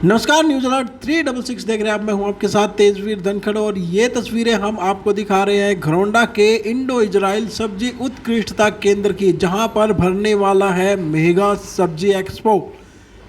नमस्कार, news alert 366 देख रहे हैं आप। मैं हूं आपके साथ तेजवीर धनखड़ और ये तस्वीरें हम आपको दिखा रहे हैं घरौंडा के इंडो इजराइल सब्जी उत्कृष्टता केंद्र की, जहां पर भरने वाला है मेगा सब्जी एक्सपो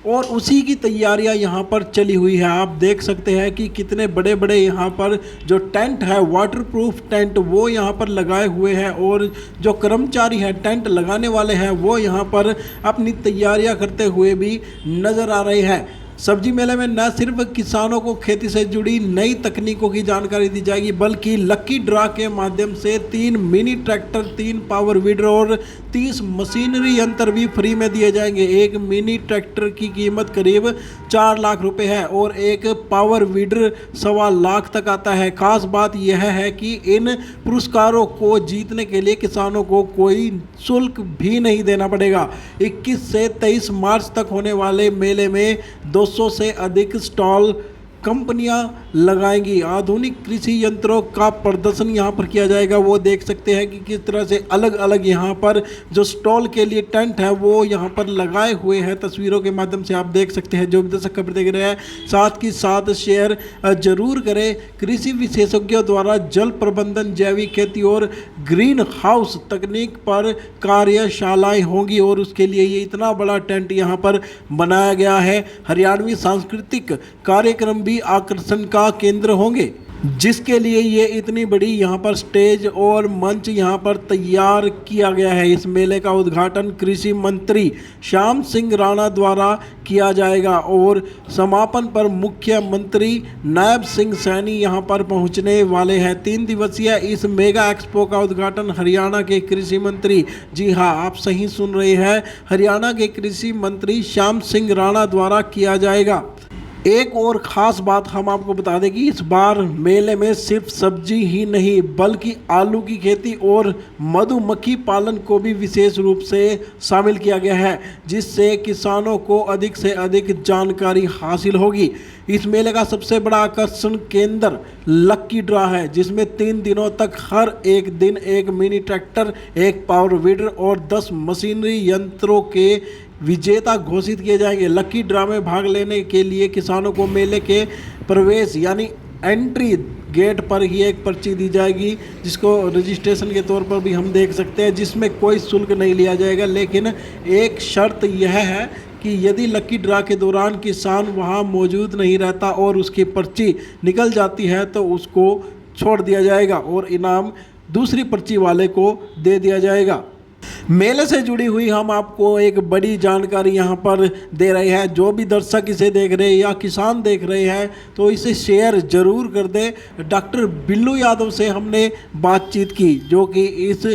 और उसी की तैयारियां यहां पर चली हुई है। आप देख सकते हैं कि कितने बड़े बड़े यहां पर जो टेंट है, वाटरप्रूफ टेंट, वो यहां पर लगाए हुए हैं और जो कर्मचारी हैं टेंट लगाने वाले हैं वो यहां पर अपनी तैयारियां करते हुए भी नज़र आ रहे हैं। सब्जी मेले में न सिर्फ किसानों को खेती से जुड़ी नई तकनीकों की जानकारी दी जाएगी, बल्कि लकी ड्रा के माध्यम से 3 मिनी ट्रैक्टर, 3 पावर वीडर और 30 मशीनरी यंत्र भी फ्री में दिए जाएंगे। एक मिनी ट्रैक्टर की कीमत करीब 4 लाख रुपए है और एक पावर वीडर 1.25 लाख तक आता है। खास बात यह है कि इन पुरस्कारों को जीतने के लिए किसानों को कोई शुल्क भी नहीं देना पड़ेगा। 21 से 23 मार्च तक होने वाले मेले में 200 से अधिक स्टॉल कंपनियां लगाएंगी। आधुनिक कृषि यंत्रों का प्रदर्शन यहां पर किया जाएगा। वो देख सकते हैं कि किस तरह से अलग अलग यहां पर जो स्टॉल के लिए टेंट है वो यहां पर लगाए हुए हैं। तस्वीरों के माध्यम से आप देख सकते हैं। जो भी दर्शक खबर देख रहे हैं, साथ ही साथ शेयर जरूर करें। कृषि विशेषज्ञों द्वारा जल प्रबंधन, जैविक खेती और ग्रीन हाउस तकनीक पर कार्यशालाएं होंगी और उसके लिए ये इतना बड़ा टेंट यहाँ पर बनाया गया है। हरियाणवी सांस्कृतिक कार्यक्रम भी आकर्षण का केंद्र होंगे, जिसके लिए ये इतनी बड़ी यहाँ पर स्टेज और मंच यहाँ पर तैयार किया गया है। इस मेले का उद्घाटन कृषि मंत्री श्याम सिंह राणा द्वारा किया जाएगा और समापन पर मुख्यमंत्री नायब सिंह सैनी यहाँ पर पहुँचने वाले हैं। 3 दिवसीय इस मेगा एक्सपो का उद्घाटन हरियाणा के कृषि मंत्री, जी हाँ आप सही सुन रहे हैं, हरियाणा के कृषि मंत्री श्याम सिंह राणा द्वारा किया जाएगा। एक और ख़ास बात हम आपको बता दें कि इस बार मेले में सिर्फ सब्जी ही नहीं बल्कि आलू की खेती और मधुमक्खी पालन को भी विशेष रूप से शामिल किया गया है, जिससे किसानों को अधिक से अधिक जानकारी हासिल होगी। इस मेले का सबसे बड़ा आकर्षण केंद्र लक्की ड्रा है, जिसमें 3 दिनों तक हर एक दिन एक मिनी ट्रैक्टर, एक पावर वीडर और 10 मशीनरी यंत्रों के विजेता घोषित किए जाएंगे। लकी ड्रा में भाग लेने के लिए किसानों को मेले के प्रवेश यानी एंट्री गेट पर ही एक पर्ची दी जाएगी, जिसको रजिस्ट्रेशन के तौर पर भी हम देख सकते हैं, जिसमें कोई शुल्क नहीं लिया जाएगा। लेकिन एक शर्त यह है कि यदि लकी ड्रा के दौरान किसान वहां मौजूद नहीं रहता और उसकी पर्ची निकल जाती है तो उसको छोड़ दिया जाएगा और इनाम दूसरी पर्ची वाले को दे दिया जाएगा। मेले से जुड़ी हुई हम आपको एक बड़ी जानकारी यहाँ पर दे रहे हैं। जो भी दर्शक इसे देख रहे हैं या किसान देख रहे हैं तो इसे शेयर जरूर कर दें। डॉक्टर बिल्लू यादव से हमने बातचीत की, जो कि इस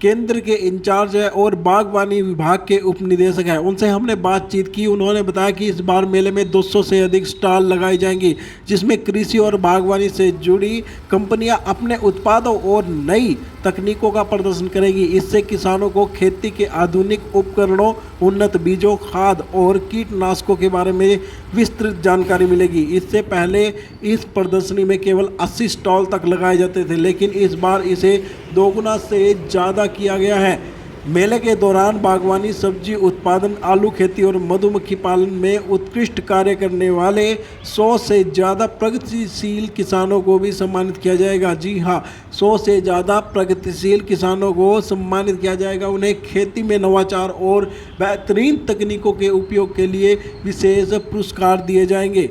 केंद्र के इंचार्ज है और बागवानी विभाग के उप निदेशक हैं। उनसे हमने बातचीत की। उन्होंने बताया कि इस बार मेले में 200 से अधिक स्टॉल लगाई जाएंगी, जिसमें कृषि और बागवानी से जुड़ी कंपनियां अपने उत्पादों और नई तकनीकों का प्रदर्शन करेगी। इससे किसानों को खेती के आधुनिक उपकरणों, उन्नत बीजों, खाद और कीटनाशकों के बारे में विस्तृत जानकारी मिलेगी। इससे पहले इस प्रदर्शनी में केवल 80 स्टॉल तक लगाए जाते थे, लेकिन इस बार इसे 2 गुना से ज़्यादा किया गया है। मेले के दौरान बागवानी, सब्जी उत्पादन, आलू खेती और मधुमक्खी पालन में उत्कृष्ट कार्य करने वाले 100 से ज़्यादा प्रगतिशील किसानों को भी सम्मानित किया जाएगा। जी हाँ, 100 से ज़्यादा प्रगतिशील किसानों को सम्मानित किया जाएगा। उन्हें खेती में नवाचार और बेहतरीन तकनीकों के उपयोग के लिए विशेष पुरस्कार दिए जाएंगे।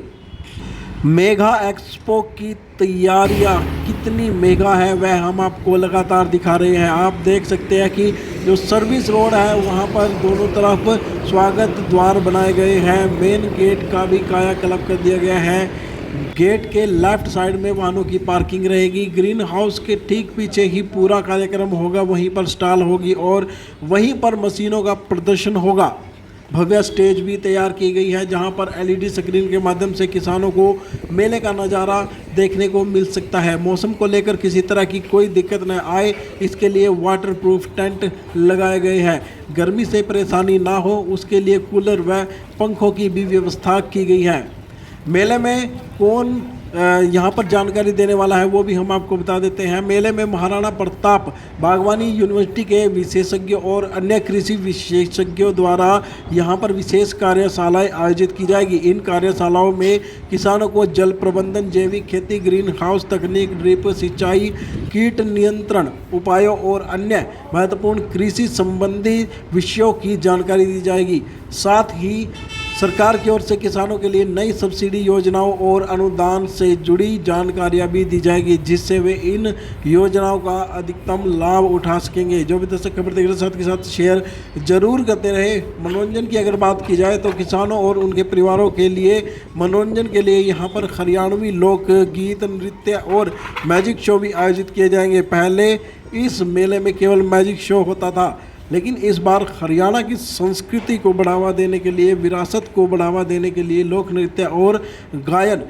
मेगा एक्सपो की तैयारियां कितनी मेगा है वह हम आपको लगातार दिखा रहे हैं। आप देख सकते हैं कि जो सर्विस रोड है वहां पर दोनों तरफ स्वागत द्वार बनाए गए हैं। मेन गेट का भी कायाकल्प कर दिया गया है। गेट के लेफ्ट साइड में वाहनों की पार्किंग रहेगी। ग्रीन हाउस के ठीक पीछे ही पूरा कार्यक्रम होगा, वहीं पर स्टॉल होगी और वहीं पर मशीनों का प्रदर्शन होगा। भव्य स्टेज भी तैयार की गई है, जहां पर LED स्क्रीन के माध्यम से किसानों को मेले का नज़ारा देखने को मिल सकता है। मौसम को लेकर किसी तरह की कोई दिक्कत न आए, इसके लिए वाटरप्रूफ टेंट लगाए गए हैं। गर्मी से परेशानी ना हो उसके लिए कूलर व पंखों की भी व्यवस्था की गई है। मेले में कौन यहाँ पर जानकारी देने वाला है वो भी हम आपको बता देते हैं। मेले में महाराणा प्रताप बागवानी यूनिवर्सिटी के विशेषज्ञों और अन्य कृषि विशेषज्ञों द्वारा यहाँ पर विशेष कार्यशालाएं आयोजित की जाएगी। इन कार्यशालाओं में किसानों को जल प्रबंधन, जैविक खेती, ग्रीन हाउस तकनीक, ड्रिप सिंचाई, कीट नियंत्रण उपायों और अन्य महत्वपूर्ण कृषि संबंधी विषयों की जानकारी दी जाएगी। साथ ही सरकार की ओर से किसानों के लिए नई सब्सिडी योजनाओं और अनुदान से जुड़ी जानकारियां भी दी जाएगी, जिससे वे इन योजनाओं का अधिकतम लाभ उठा सकेंगे। जो भी दर्शक खबर देख रहे हैं साथ के साथ शेयर जरूर करते रहे। मनोरंजन की अगर बात की जाए तो किसानों और उनके परिवारों के लिए मनोरंजन के लिए यहाँ पर हरियाणवी लोक गीत, नृत्य और मैजिक शो भी आयोजित किए जाएंगे। पहले इस मेले में केवल मैजिक शो होता था, लेकिन इस बार हरियाणा की संस्कृति को बढ़ावा देने के लिए, विरासत को बढ़ावा देने के लिए लोक नृत्य और गायन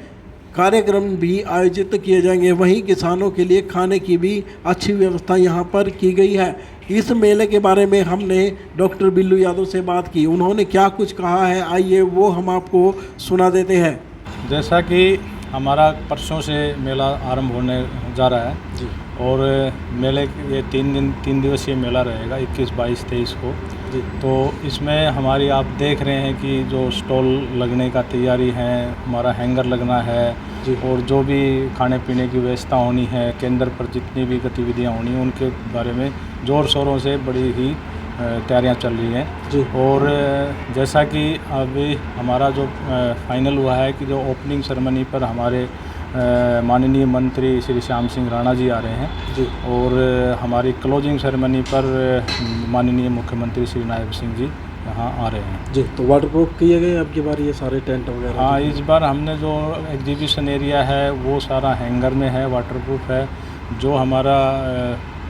कार्यक्रम भी आयोजित किए जाएंगे। वहीं किसानों के लिए खाने की भी अच्छी व्यवस्था यहां पर की गई है। इस मेले के बारे में हमने डॉक्टर बिल्लू यादव से बात की। उन्होंने क्या कुछ कहा है, आइए वो हम आपको सुना देते हैं। जैसा कि हमारा परसों से मेला आरंभ होने जा रहा है जी। और मेले ये 3 दिवसीय मेला रहेगा 21, 22, 23 को जी। तो इसमें हमारी आप देख रहे हैं कि जो स्टॉल लगने का तैयारी है, हमारा हैंगर लगना है जी। और जो भी खाने पीने की व्यवस्था होनी है, केंद्र पर जितनी भी गतिविधियां होनी हैं उनके बारे में ज़ोर शोरों से बड़ी ही तैयारियां चल रही हैं जी। और जैसा कि अभी हमारा जो फाइनल हुआ है कि जो ओपनिंग सेरेमनी पर हमारे माननीय मंत्री श्री श्याम सिंह राणा जी आ रहे हैं जी। और हमारी क्लोजिंग सेरेमनी पर माननीय मुख्यमंत्री श्री नायब सिंह जी यहाँ आ रहे हैं जी। तो वाटरप्रूफ किए गए अब की बार ये सारे टेंट वगैरह? हाँ, इस बार हमने जो एग्जीबिशन एरिया है वो सारा हैंगर में है, वाटरप्रूफ है। जो हमारा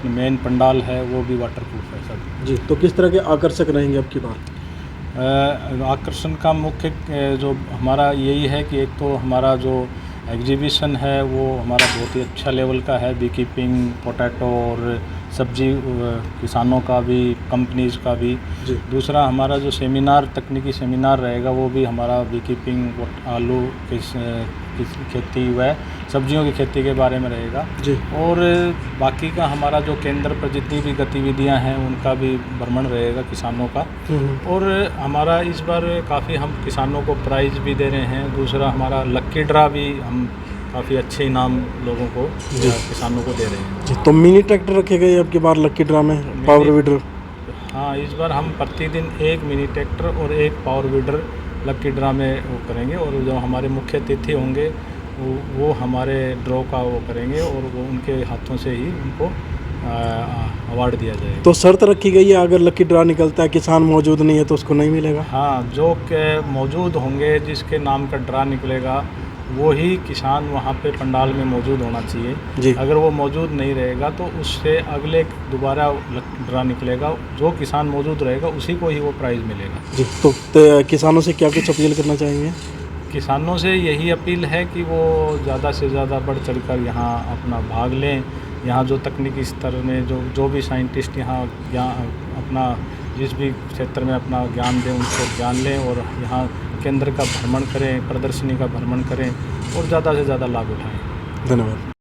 मेन पंडाल है वो भी वाटरप्रूफ है सब जी। तो किस तरह के आकर्षक रहेंगे अब की बार? आकर्षण का मुख्य जो हमारा यही है कि एक तो हमारा जो एग्जीबिशन है वो हमारा बहुत ही अच्छा लेवल का है, बी कीपिंग, पोटैटो और सब्जी किसानों का भी, कंपनीज का भी जी। दूसरा हमारा जो सेमिनार, तकनीकी सेमिनार रहेगा वो भी हमारा बी कीपिंग, आलू की खेती व सब्जियों की खेती के बारे में रहेगा जी। और बाकी का हमारा जो केंद्र पर जितनी भी गतिविधियां हैं उनका भी भ्रमण रहेगा किसानों का। और हमारा इस बार काफ़ी हम किसानों को प्राइज़ भी दे रहे हैं। दूसरा हमारा लक्की ड्रा भी हम काफ़ी अच्छे इनाम लोगों को किसानों को दे रहे हैं जी। तो मिनी ट्रैक्टर रखे गए अब की बार लक्की ड्रा में, पावर वीडर? हाँ, इस बार हम प्रतिदिन एक मिनी ट्रैक्टर और एक पावर वीडर लक्की ड्रा में वो करेंगे। और जो हमारे मुख्य अतिथि होंगे वो हमारे ड्रॉ का वो करेंगे और वो उनके हाथों से ही उनको अवार्ड दिया जाएगा। तो शर्त रखी गई है अगर लकी ड्रा निकलता है, किसान मौजूद नहीं है तो उसको नहीं मिलेगा? हाँ, जो के मौजूद होंगे, जिसके नाम का ड्रा निकलेगा वो ही किसान वहाँ पे पंडाल में मौजूद होना चाहिए जी। अगर वो मौजूद नहीं रहेगा तो उससे अगले दोबारा ड्रा निकलेगा, जो किसान मौजूद रहेगा उसी को ही वो प्राइज़ मिलेगा जी। तो किसानों से क्या कुछ अपील करना चाहेंगे? किसानों से यही अपील है कि वो ज़्यादा से ज़्यादा बढ़ चढ़कर यहाँ अपना भाग लें। यहाँ जो तकनीकी स्तर में जो भी साइंटिस्ट यहाँ अपना जिस भी क्षेत्र में अपना ज्ञान दें उनको ज्ञान लें और यहाँ केंद्र का भ्रमण करें, प्रदर्शनी का भ्रमण करें और ज़्यादा से ज़्यादा लाभ उठाएं। धन्यवाद।